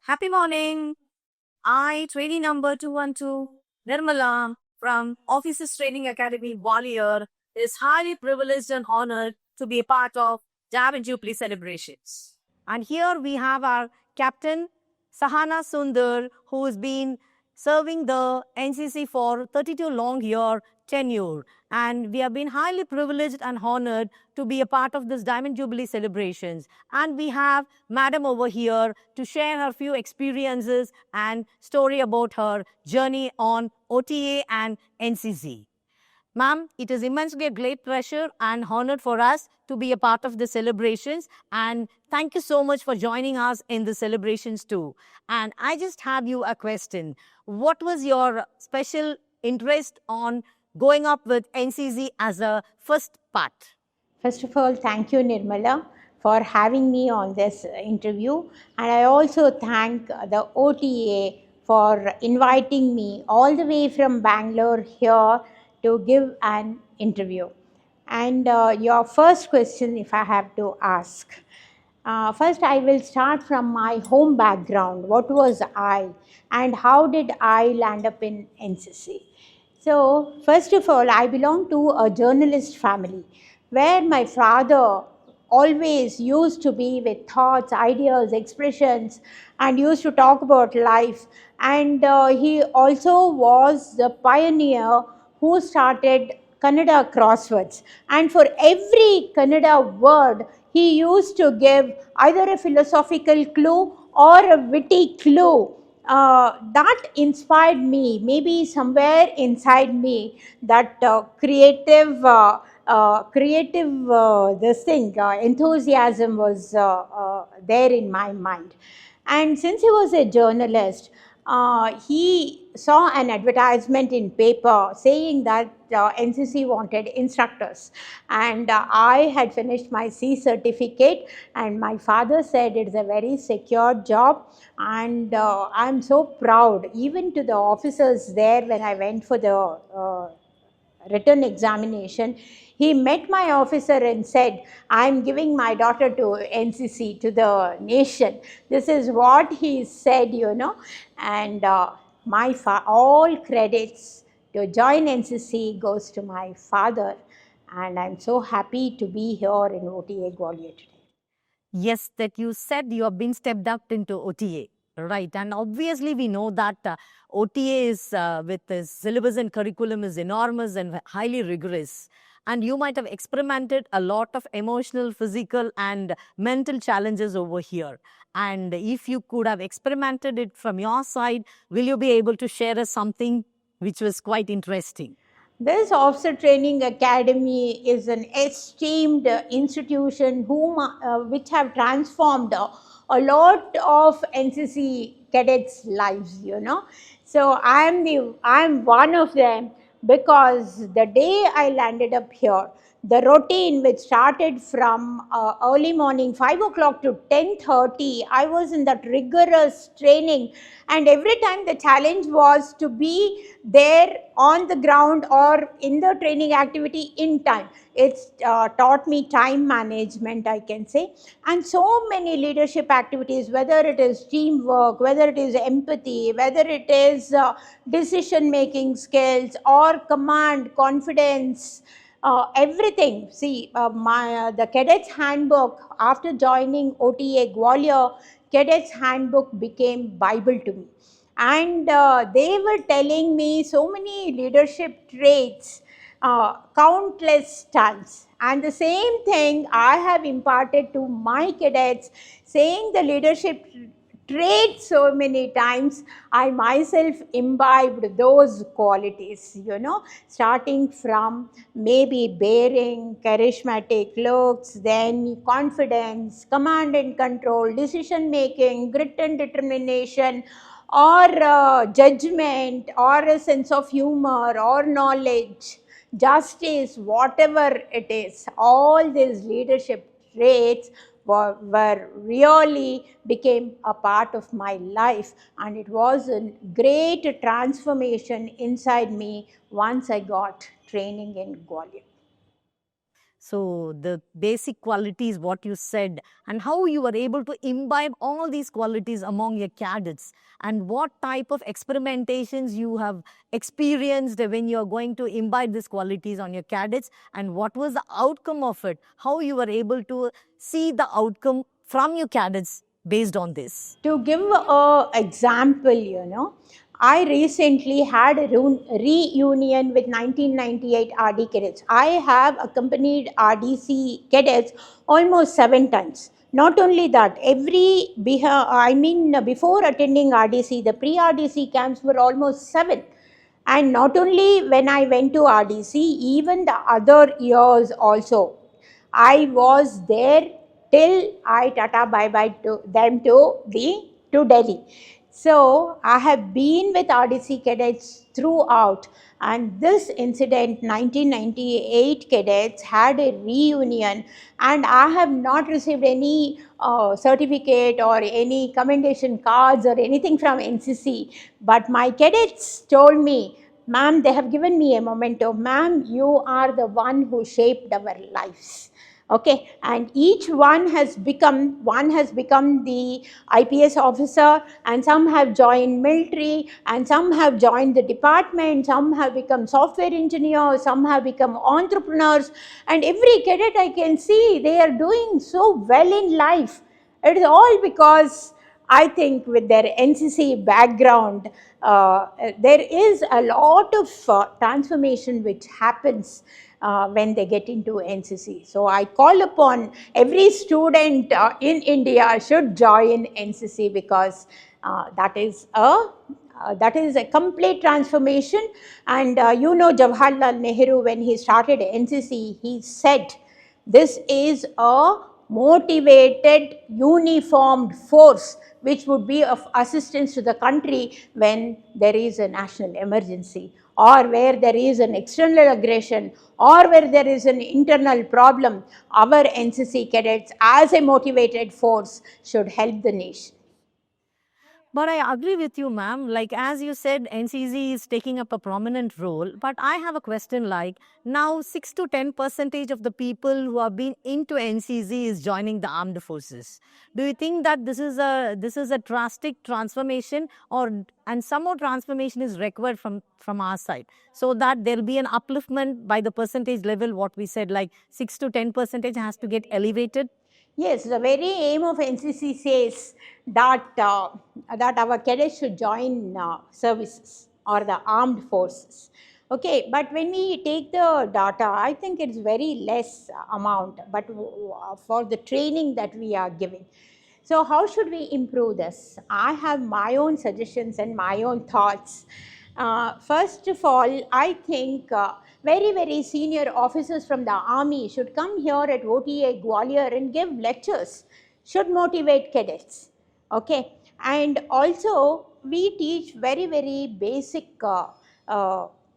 Happy morning. I, trainee number 212, Nirmala from Officers Training Academy, Gwalior, is highly privileged and honored to be a part of Diamond Jubilee celebrations. And here we have our captain, Sahana Sundar, who has been serving the NCC for 32 long year tenure. And we have been highly privileged and honored to be a part of this Diamond Jubilee celebrations. And we have Madam over here to share her few experiences and story about her journey on OTA and NCC. Ma'am, it is immensely a great pleasure and honor for us to be a part of the celebrations. And thank you so much for joining us in the celebrations too. And I just have you a question. What was your special interest on going up with NCC as a first part? First of all, thank you, Nirmala, for having me on this interview. And I also thank the OTA for inviting me all the way from Bangalore here to give an interview. And your first question, if I have to ask. First, I will start from my home background. What was I, and how did I land up in NCC? So, first of all, I belong to a journalist family where my father always used to be with thoughts, ideas, expressions, and used to talk about life. And he also was the pioneer who started Kannada crosswords. And for every Kannada word, he used to give either a philosophical clue or a witty clue. That inspired me, maybe somewhere inside me, that enthusiasm was there in my mind. And since he was a journalist, he saw an advertisement in paper saying that NCC wanted instructors. And I had finished my C certificate, and my father said it's a very secure job. And I'm so proud, even to the officers there when I went for the written examination. He met my officer and said, I'm giving my daughter to NCC, to the nation. This is what he said, and all credits to join NCC goes to my father. And I'm so happy to be here in OTA Gwalior today. Yes, that you said you have been stepped up into OTA, right? And obviously, we know that OTA is with the syllabus and curriculum is enormous and highly rigorous. And you might have experimented a lot of emotional, physical, and mental challenges over here. And if you could have experimented it from your side, will you be able to share us something which was quite interesting? This Officer Training Academy is an esteemed institution which have transformed a lot of NCC cadets' lives. So I'm one of them, because the day I landed up here, the routine which started from early morning 5 o'clock to 10:30, I was in that rigorous training, and every time the challenge was to be there on the ground or in the training activity in time. It's taught me time management, I can say, and so many leadership activities, whether it is teamwork, whether it is empathy, whether it is decision making skills or command, confidence, everything. See, the cadets handbook, after joining OTA Gwalior, cadets handbook became Bible to me. And they were telling me so many leadership traits, countless tons. And the same thing I have imparted to my cadets, saying the leadership traits so many times. I myself imbibed those qualities, starting from maybe bearing, charismatic looks, then confidence, command and control, decision making, grit and determination, or judgment, or a sense of humor, or knowledge, justice, whatever it is. All these leadership traits were really became a part of my life, and it was a great transformation inside me once I got training in Gwalior. So the basic qualities, what you said, and how you were able to imbibe all these qualities among your cadets, and what type of experimentations you have experienced when you are going to imbibe these qualities on your cadets, and what was the outcome of it, how you were able to see the outcome from your cadets based on this. To give a example, I recently had a reunion with 1998 RD cadets. I have accompanied RDC cadets almost 7 times. Not only that, before attending RDC, the pre-RDC camps were almost 7. And not only when I went to RDC, even the other years also, I was there till I tata bye bye to them to Delhi. So I have been with RDC cadets throughout, and this incident, 1998 cadets had a reunion, and I have not received any certificate or any commendation cards or anything from NCC. But my cadets told me, "Ma'am, they have given me a memento. Ma'am, you are the one who shaped our lives." Okay, and each one has become the IPS officer, and some have joined military, and some have joined the department, some have become software engineers, some have become entrepreneurs, and every cadet I can see, they are doing so well in life. It is all because I think with their NCC background, there is a lot of transformation which happens when they get into NCC. So I call upon every student in India should join NCC, because that is a complete transformation. And Jawaharlal Nehru, when he started NCC, he said, "This is a motivated, uniformed force which would be of assistance to the country when there is a national emergency, or where there is an external aggression, or where there is an internal problem. Our NCC cadets, as a motivated force, should help the nation." But I agree with you, ma'am. Like as you said, NCC is taking up a prominent role. But I have a question like now 6 to 10% of the people who have been into NCC is joining the armed forces. Do you think that this is a drastic transformation, or and some more transformation is required from our side, so that there'll be an upliftment by the percentage level? What we said, like 6 to 10% has to get elevated. Yes, the very aim of NCC says that our cadets should join services or the armed forces. Okay, but when we take the data, I think it's very less amount, but for the training that we are giving. So how should we improve this? I have my own suggestions and my own thoughts. First of all, I think very senior officers from the army should come here at OTA Gwalior and give lectures, should motivate cadets. Okay, and also we teach very basic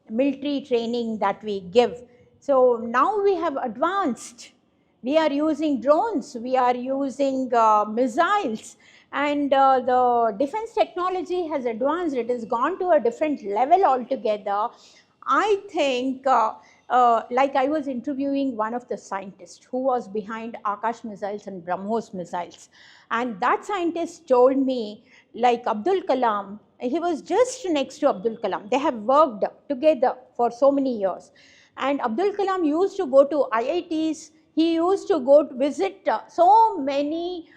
military training that we give. So now we have advanced. We are using drones, we are using missiles, and the defense technology has advanced. It has gone to a different level altogether. I think, like I was interviewing one of the scientists who was behind Akash missiles and BrahMos missiles, and that scientist told me, like Abdul Kalam, he was just next to Abdul Kalam. They have worked together for so many years. And Abdul Kalam used to go to IITs, he used to go to visit so many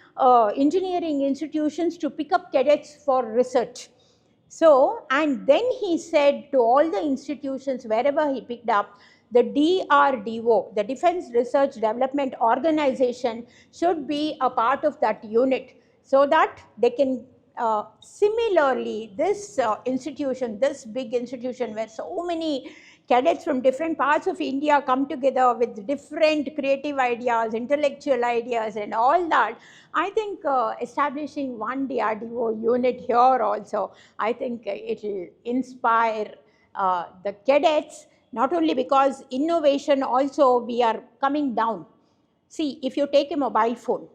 engineering institutions to pick up cadets for research. So, and then he said to all the institutions wherever he picked up, the DRDO, the Defense Research Development Organization, should be a part of that unit, so that they can similarly, this institution, this big institution where so many cadets from different parts of India come together with different creative ideas, intellectual ideas, and all that. I think establishing one DRDO unit here also, I think it will inspire the cadets, not only because innovation also we are coming down. See, if you take a mobile phone,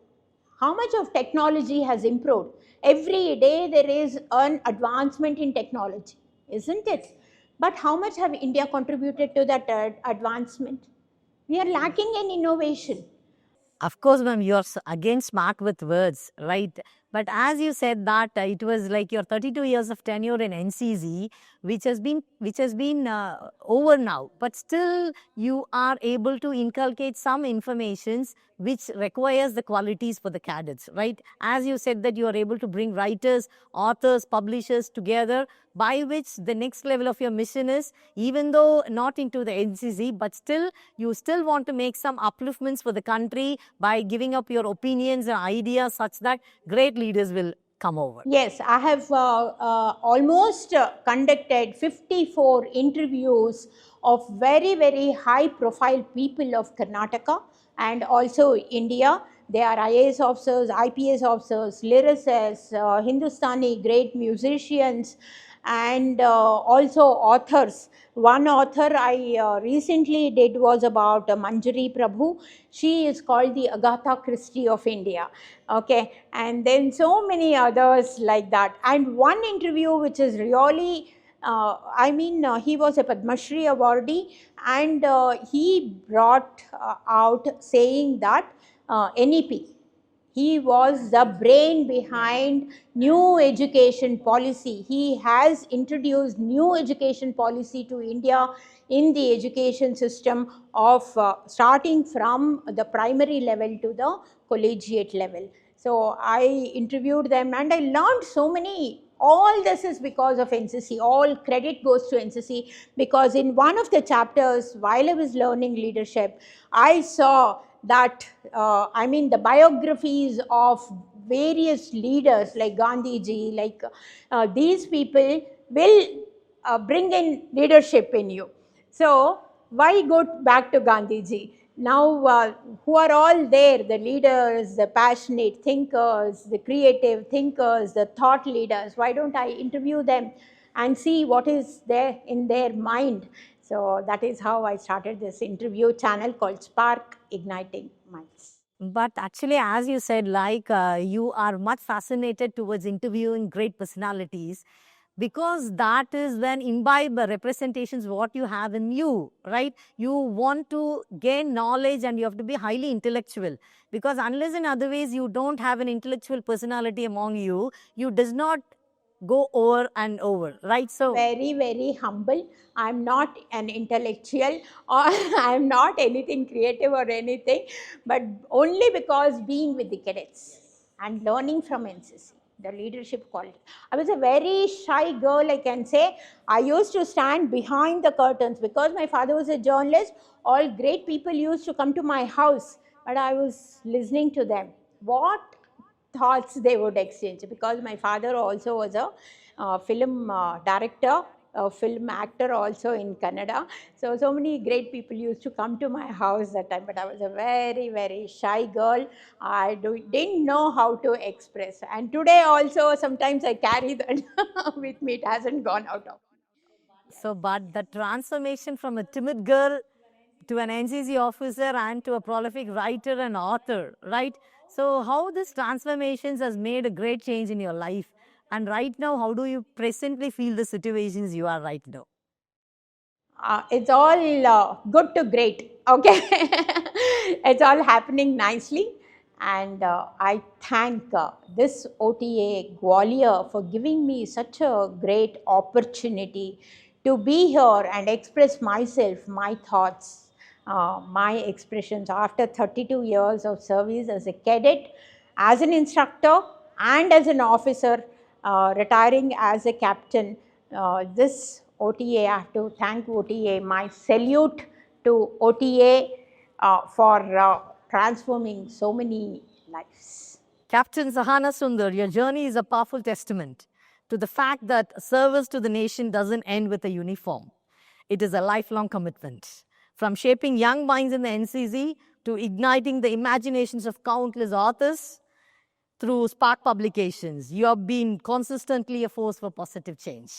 how much of technology has improved? Every day there is an advancement in technology, isn't it? But how much have India contributed to that advancement? We are lacking in innovation. Of course, ma'am, you're again smart with words, right? But as you said that it was like your 32 years of tenure in NCC, which has been over now, but still you are able to inculcate some informations which requires the qualities for the cadets, right? As you said that you are able to bring writers, authors, publishers together, by which the next level of your mission is, even though not into the NCC, but still you still want to make some upliftments for the country by giving up your opinions and ideas such that great leaders will come over. Yes, I have almost conducted 54 interviews of very, very high profile people of Karnataka and also India. They are IAS officers, IPS officers, lyricists, Hindustani great musicians, and also authors. One author I recently did was about Manjari Prabhu. She is called the Agatha Christie of India. Okay, and then so many others like that. And one interview which is really he was a Padma Shri awardee, and he brought out saying that NEP, he was the brain behind new education policy. He has introduced new education policy to India in the education system of starting from the primary level to the collegiate level. So I interviewed them and I learned so many. All this is because of NCC. All credit goes to NCC, because in one of the chapters, while I was learning leadership, I saw that the biographies of various leaders like Gandhi ji, like these people will bring in leadership in you. So why go back to Gandhi ji? Now, who are all there? The leaders, the passionate thinkers, the creative thinkers, the thought leaders. Why don't I interview them and see what is there in their mind? So that is how I started this interview channel called Spark Igniting Minds. But actually, as you said, you are much fascinated towards interviewing great personalities, because that is when imbibe the representations what you have in you, right? You want to gain knowledge and you have to be highly intellectual, because unless in other ways you don't have an intellectual personality among you, you does not go over and over, right? So Very, very humble. I'm not an intellectual or I'm not anything creative or anything, but only because being with the cadets and learning from NCC, the leadership quality. I was a very shy girl, I can say. I used to stand behind the curtains because my father was a journalist. All great people used to come to my house, but I was listening to them. What thoughts they would exchange, because my father also was a film director, a film actor also in Canada. So many great people used to come to my house that time, but I was a very, very shy girl. Didn't know how to express. And today also, sometimes I carry that with me. It hasn't gone out of. but the transformation from a timid girl to an NCC officer and to a prolific writer and author, right? So, how this transformations has made a great change in your life, and right now, how do you presently feel the situations you are right now? It's all good to great. Okay, it's all happening nicely, and I thank this OTA Gwalior for giving me such a great opportunity to be here and express myself, my thoughts, my expressions after 32 years of service as a cadet, as an instructor, and as an officer, retiring as a captain. This OTA, I have to thank OTA. My salute to OTA for transforming so many lives. Captain Sahana Sundar, your journey is a powerful testament to the fact that service to the nation doesn't end with a uniform. It is a lifelong commitment. From shaping young minds in the NCC to igniting the imaginations of countless authors through Spark Publications, you have been consistently a force for positive change.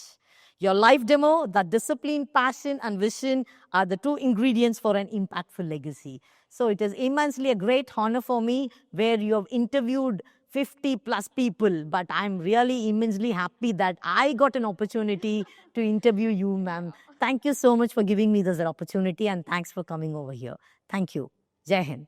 Your life demo, that discipline, passion, and vision are the two ingredients for an impactful legacy. So it is immensely a great honor for me where you have interviewed 50 plus people, but I'm really immensely happy that I got an opportunity to interview you, ma'am. Thank you so much for giving me this opportunity, and thanks for coming over here. Thank you. Jai Hind.